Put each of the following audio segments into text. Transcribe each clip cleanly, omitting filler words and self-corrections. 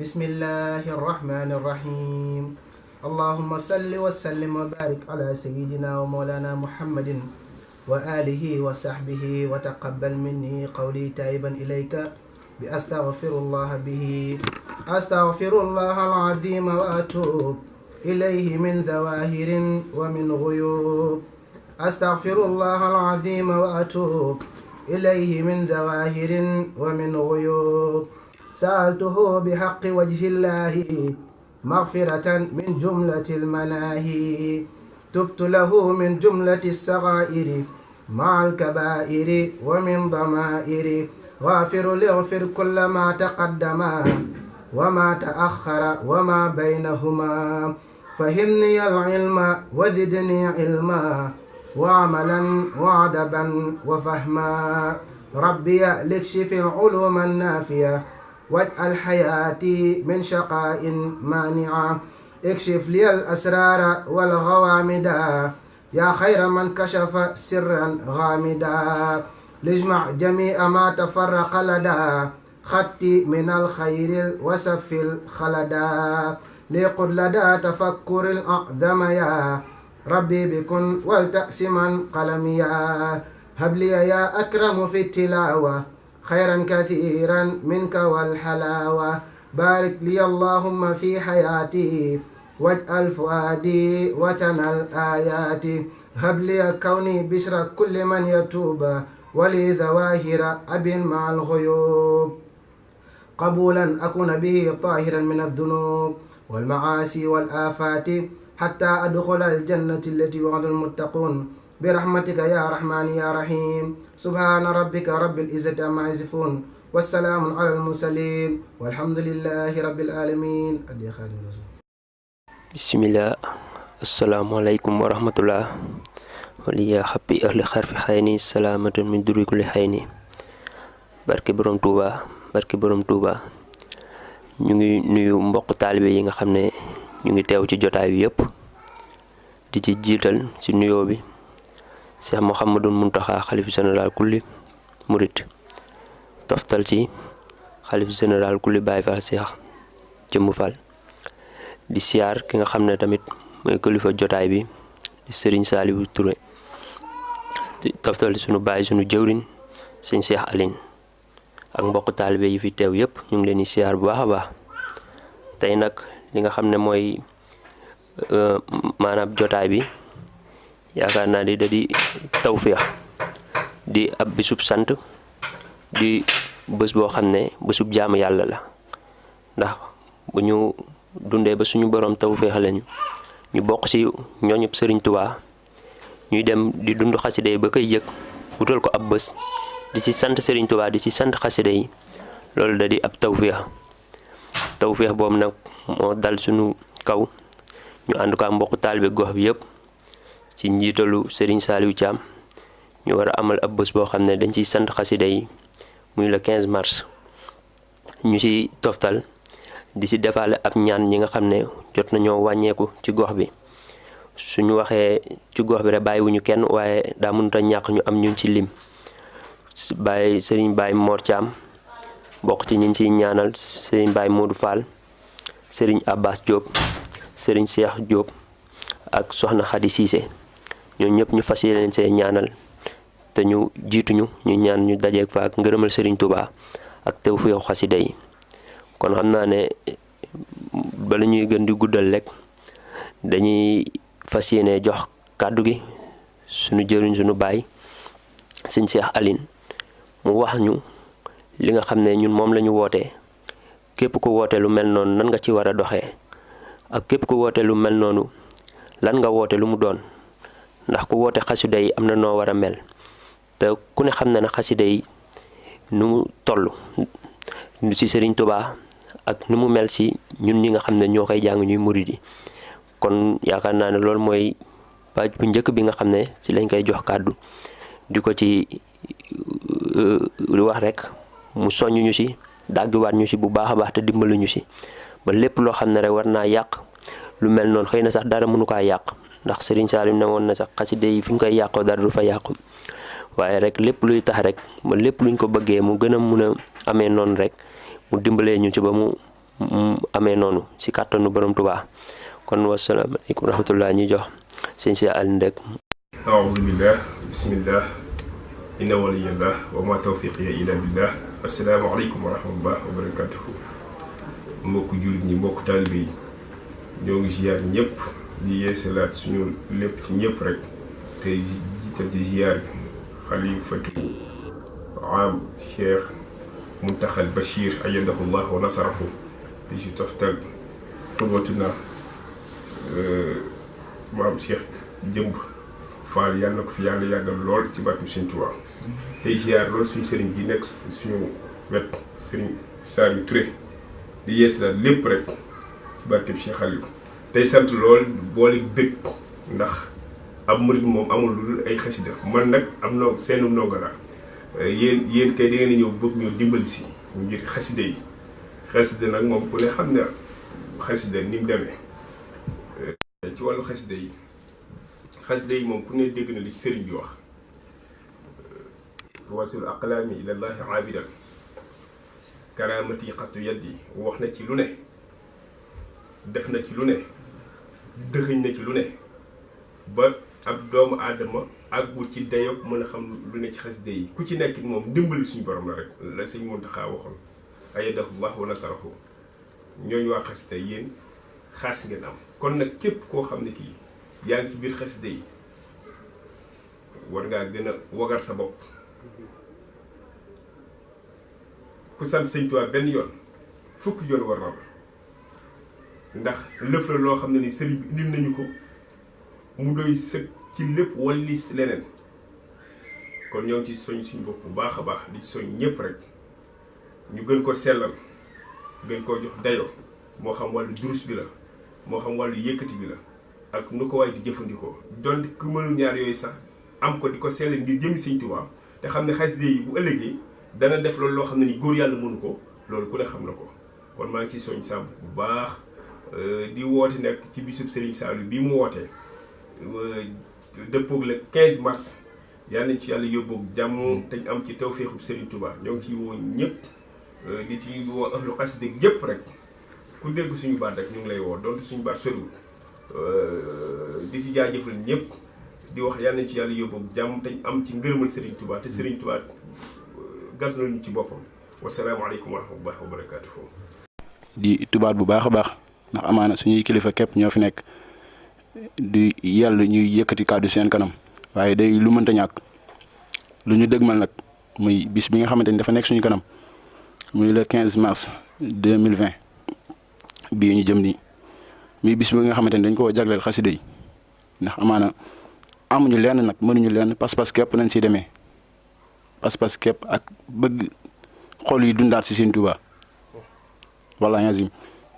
بسم الله الرحمن الرحيم. اللهم صل وسلم وبارك على سيدنا ومولانا محمد وآله وصحبه وتقبل مني قولي تائبا إليك بأستغفر الله به. أستغفر الله العظيم وأتوب إليه من ظواهر ومن غيوب. أستغفر الله العظيم وأتوب إليه من ظواهر ومن غيوب. سألته بحق وجه الله مغفرة من جملة المناهي. تبت له من جملة الصغائر مع الكبائر ومن ضمائر. غافر ليغفر كل ما تقدم وما تأخر وما بينهما. فهمني العلم وزدني علما وعملا وعدبا وفهما. ربي لكشف العلوم النافية واجعل حياتي من شقاء مانعة. اكشف لي الأسرار والغوامدا يا خير من كشف سرا غامدا. لاجمع جميع ما تفرق لدى خطي من الخير وسف الخلدا. ليقل لدى تفكر الأعظم يا ربي بكن والتأسما قلميا. هب لي يا أكرم في التلاوة خيرا كثيرا منك والحلاوة. بارك لي اللهم في حياتي واجعل فؤادي وتنى الآيات. هب لي كوني بشرى كل من يتوب ولي ظواهر أب مع الغيوب. قبولا أكون به طاهرا من الذنوب والمعاصي والآفات حتى أدخل الجنة التي وعد المتقون برحمتك يا رحمن يا رحيم. سبحان ربك رب العزة عما يصفون والسلام على المرسلين والحمد لله رب العالمين. بسم الله. السلام عليكم ورحمة الله. وليا خبي أهل خرف خيني سلامة من دور كل خيني. barke borom Touba ñu ngi nuyu mbokk talibé yi nga xamné ñu ngi teew ci jotaay bi yépp di ci jiital ci nuyoo bi Cheikh Mouhamadou Mountakha xalif général kulli murit toftal ci xalif général kulli Baye Fall Cheikh Jëmm Fall di siyaar ki nga xamné tamit mooy kilifa jotaay bi di Serigne Saliou Touré toftal sunu baay sunu jëwriñ Serigne Cheikh Aline ak mbokk talibé yi fi teew yépp ñu ngi leen di siyaar bu baaxa baax. tey nag li nga xam ne mooy maanaam jotaay bi yaakaar naa di tawfiix di ab bisub sant di bés boo xam ne bésub jaamu yàlla la ndax bu ñu dundee ba suñu borom tawfiix lañu ñu bokk ci ñooñu Serigne Touba ñuy dem di dund xasida yi ba koy yëg wutal ko ab bés di ci sant Serigne Touba di ci sant xasida yi loolu da di ab tawfiix boobu nag moo dal suñu kaw ñu ànd ko ak mbokk taalibe gox bi yëpp ci njiitalu Serigne Saliou Thiam ñu war a amal ab bés boo xam ne dañ ciy sant xasida yi muy le 15 mars ñu ci toftal di ci defaale ab ñaan ñi nga xam ne jot nañoo wàññeeku ci gox bi suñu waxee ci gox bi rek bàyyiwuñu kenn waaye daa mënut a ñàkk ñu am ñu ci lim Serigne Baye Mor Thiam bokk ci ñi ciy ñaanal Serigne Baye Modou Fall Serigne Abbas Diop Serigne Cheikh Diop ak Soxna Khady Cissé ñoo ñëpp ñu fas yéene see ñaanal te ñu jiituñu ñu ñaan ñu dajeeg fa ak ngërëmal Serigne Touba ak tawfiixu xasida yi. kon xam naa ne bala ñuy gën di guddal rek dañuy fas yéene jox kàddu gi suñu jëriñ suñu baay Serigne Cheikh Aline mu wax ñu li nga xam ne ñun moom la ñu wootee képp ku woote lu mel noonu nan nga ci war a doxee ak képp ku woote lu mel noonu lan nga woote lu mu doon ndax ku woote xasida yi am na noo war a mel te ku ne xam na ne xasida yi nu mu toll ci Serigne Touba ak nu mu mel ci ñun ñi nga xam ne ñoo koy jàng ñuy murid yi. kon yaakaar naa ne loolu mooy page bu njëkk bi nga xam ne ci lañ koy jox kàddu di ko ci wax rek mu soññ ñu ci daggiwaat ñu ci bu baax a baax te dimbali ñu ci ba lépp loo xam ne rek war naa yàq lu mel noonu xëy na sax dara mënu kaa yàq ndax Serigne Salim ne woon na sax xasida yi fu ñu koy yàqoo dara du fa yàqu waaye rek lépp luy tax rek ba lépp luñ ko bëggee mu gën a mun a amee noonu rek mu dimbalee ñu ci ba mu amee noonu si kàttanu borom Tuubaa kon wasalaamaaleykum wa rahmatullah ñu jox sëñ si àll ndek. aouzu billah bismillah inna waliyallah wa ma tawfiqiya illa billah assalaamu aleykum wa rahmatullah wa barakatuhu mbokku jullit ñi mbokku taalibe yi ñoo ngi ziyaar ñëpp di yeesalaat suñu lépp ci ñëpp rek tey jiital ci ziyaar bi xalifatu am Cheikh Muntaxal Bachir ayyadahullah wa nasarahu di ci toftal xurwatuna maam Cheikh Jëmb Fall yàlla na ko fi yàlla yàggal lool ci barke Sëriñ Tuubaa tey ziyaar lool suñu sëriñ gi nekk suñu wet sëriñ Saliou Touré di yeesalaat lépp rek ci barke Cheikh Aliou tey sant lool boole dëkk ndax ab murid moom amul lu dul ay xasida man nag am na seenu ndongo la yéen kay da ngeen ñëw bëgg ñoo dimbali si ngir xasida yi xasida nag moom ku ne xam ne xasida ni mu demee ci wàllu xasida yi moom ku ne dégg na li ci sëriñ bi wax wasul aqlaami ilallahi aabidan karamati xattu yaddi wax na ci lu ne def na ci lu ne dëxëñ na ci lu ne ba ab doomu aadama àggul ci dayoog mën a xam lu ne ci xasida yi ku ci nekk moom dimbali suñu borom la rek la sëñ Muntaxa waxoon ayyadahullah wa nasarahu ñooñu waa xasida yéen xaas ngeen am kon nag képp koo xam ne kii yaa ngi ci biir xasida yi war ngaa gën a wagar sa bopp ku sant sëñ Tuubaa benn yoon fukki yoon war na la ndax lëf la loo xam ne ni sëriñ bi indil nañu ko mu doy sëg ci lépp walli leneen kon ñoo ngi ci soñ suñu bopp bu baax a baax di ci soñ ñëpp rek ñu gën ko sellal gën koo jox dayoo moo xam wàllu durus bi la moo xam wàllu yëkkati bi la ak nu ko waay di jëfandikoo donte ku mënul ñaar yooyu sax am ko di ko sellal ngir jëmi Sëñ Tuubaa te xam ne xasida yi bu ëllëgee dana def loolu loo xam ne ni góor yàlla mënu ko loolu ku ne xam na ko kon maa ngi ciy soñ sàmm bu baax di woote nekk ci bisub Serigne Saliou bi mu wootee dëppoog le 15 mars yal nañ ci yàlla yóbboog jàmm te ñu am ci tawféexub Serigne Touba ñoo ngi ciy woo ñëpp di ci woo ahlu xasida yëpp rek ku dégg suñu baat rek ñu ngi lay woo donte suñu baat soriwul di ci jaajëfal ñëpp di wax yal nañ ci yàlla yóbboog jàmm te ñu am ci ngërëmal Serigne Touba te Serigne Touba gàtt nañu ci boppam wasalaamaaleykum wa rahmatullahi wa barakaatuhu. di tubaat bu baax a baax ndax amaana suñuy kilifa képp ñoo fi nekk di yàlla ñuy yëkkati kàddu seen kanam waaye day lu mënta ñàkk lu ñu dëgmal nag muy bis bi nga xamante ni dafa nekk suñu kanam muy le 15 mars 2020 bii ñu jëm nii muy bis bi nga xamante ni dañ koo jagleel xasida yi ndax amaana amuñu lenn nag mënuñu lenn pas-pas képp nañ si demee pas-pas képp ak bëgg xol yi dundaat si Sëñ Tuubaa wallaahi azim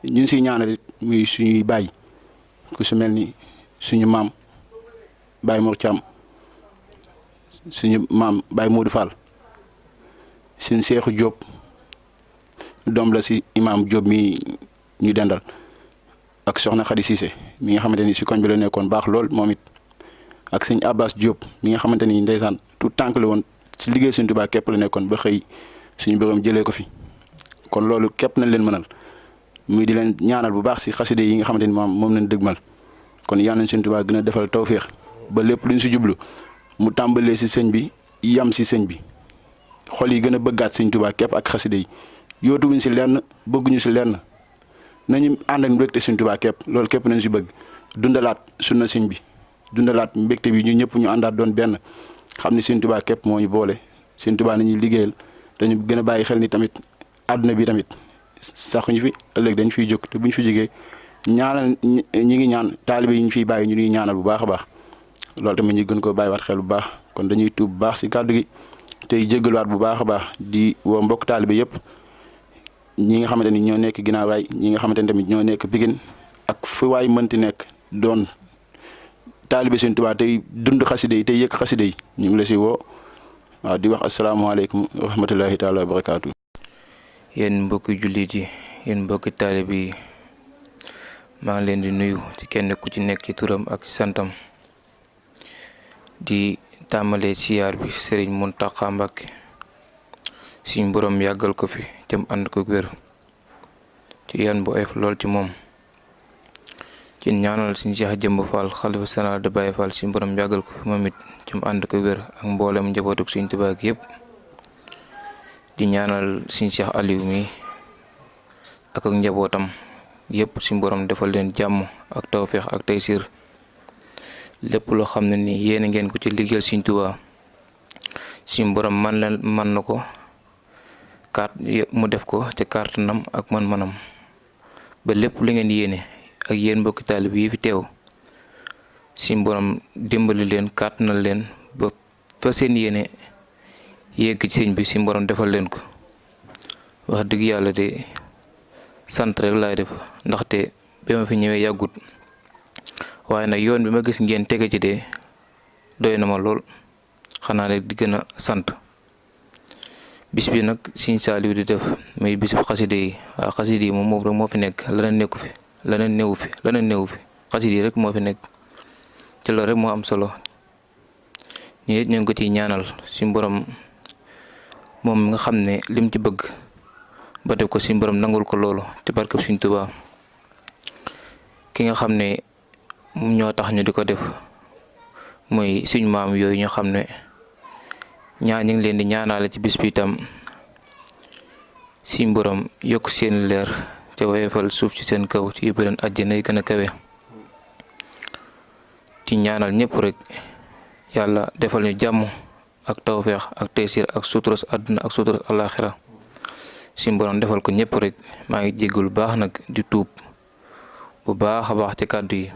ñun siy ñaanal it muy suñuy baay ku su mel ni suñu maam Baye Mor Thiam suñu maam Baye Modou Fall seen Seexu Diop doom la si imaam Diop mi ñu dendal ak soxna Khady Cissé mi nga xamante ni si koñ bi la nekkoon baax lool moom it ak sëñ Abbas Diop mi nga xamante ni ndeysaan tout tànk la woon si liggéey Sëñ Tuubaa képp la nekkoon ba xëy suñu borom jëlee ko fi kon loolu képp nañ leen mënal muy di leen ñaanal bu baax si xaside yi nga xamante ni moom lañ dëgmal kon yal nañ Sëñ Tuubaa gën a defal tawféex ba lépp luñ si jublu mu tàmbalee si sëñ bi yam si sëñ bi xol yi gën a bëggaat Sëñ Tuubaa képp ak xaside yi yootuwuñ si lenn bëgguñu si lenn nañu ànd ak mbégte Sëñ Tuubaa képp loolu képp nañ si bëgg dundalaat sunna sëñ bi dundalaat mbégte bi ñu ñëpp ñu àndaat doon benn xam ni Sëñ Tuubaa képp moo ñu boole Sëñ Tuubaa nañuy liggéeyal dañu gën a bàyyi xel ni tamit àdduna bi tamit saxuñu fi ëllëg dañ fiy jóg te buñ fi jógee ñaanal ñi ngi ñaan taalibe yi ñu fiy bàyyi ñu ñuy ñaanal bu baax a baax loolu tamit ñu gën koo bàyyiwaat xel bu baax kon dañuy tuub bu baax si kàddu gi tey jéggaluwaat bu baax a baax di woo mbokk taalibe yëpp ñi nga xamante ni ñoo nekk ginnaaw waay ñi nga xamante ni tamit ñoo nekk Pikine ak fu waay mënti nekk doon taalibe Sëñ Tuubaa tey dund xaside yi tey yëkk xaside yi ñu ngi la si woo waaw di wax asalaamaaleykum wa rahmatullahi taala wa barakaatu. yéen mbokki jullit yi yéen mbokki taalibe yi maa ngi leen di nuyu ci kenn ku ci nekk ci turam ak ci santam di tàmbalee siyaar bi Sëriñ Muntaxa Mbàkke suñ borom yàggal ko fi jëm ànd ko wér ci yan bu oyof lool ci moom. ci ñaanal suñu Cheikh Jëmb Fall xalifa général de Baye Fall suñu borom yàggal ko fi moom it ci mu ànd ko wér ak mboolem njabootuk suñu Tuubaa gi yëpp. di ñaanal suñu Cheikh Aliou mi ak njabootam yëpp suñu borom defal leen jàmm ak tawféex ak taysir lépp loo xam ne ni yéen ngeen ko ci liggéeyal suñu Tuubaa suñu borom man na ko mu def ko ci kàttanam ak man-manam ba lépp lu ngeen yéene ak yéen mbokki taalib yi fi teew suñu borom dimbali leen kàttanal leen ba fa seen yéene yegg ci sëñ bi suñu borom defal leen ko. wax dëgg yàlla de sant rek laay def ndaxte bi ma fi ñëwee yàggut waaye nag yoon bi ma gis ngeen tege ci de doy na ma lool xanaa rek di gën a sant. bis bi nag Sëñ Saaliw di def muy bisub xaside yi waaw xaside yi moom rek moo fi nekk leneen nekku fi leneen newu fi xaside yi rek moo fi nekk te loolu rek moo am solo ñu ngi ko ciy ñaanal suñu borom moom nga xam ne lim ci bëgg ba def ko suñu borom nangul ko loolu te barkeb Sëñ Tuubaa ki nga xam ne ñoo tax ñu di ko def mooy suñu maam yooyu ñu xam ne ñu ngi leen di ñaanale ci bis bi itam suñu borom yokk seen leer te woyofal suuf ci seen kaw ci yóbbu leen àjjana yi gën a kawe ci ñaanal ñëpp rek yàlla defal ñu jàmm ak tawféex ak taysir ak suturas àdduna ak suturas àllaaxira suñu borom defal ko ñëpp rek maa ngi jéggalu baax nag di tuub bu baax a baax ci kàddu yi.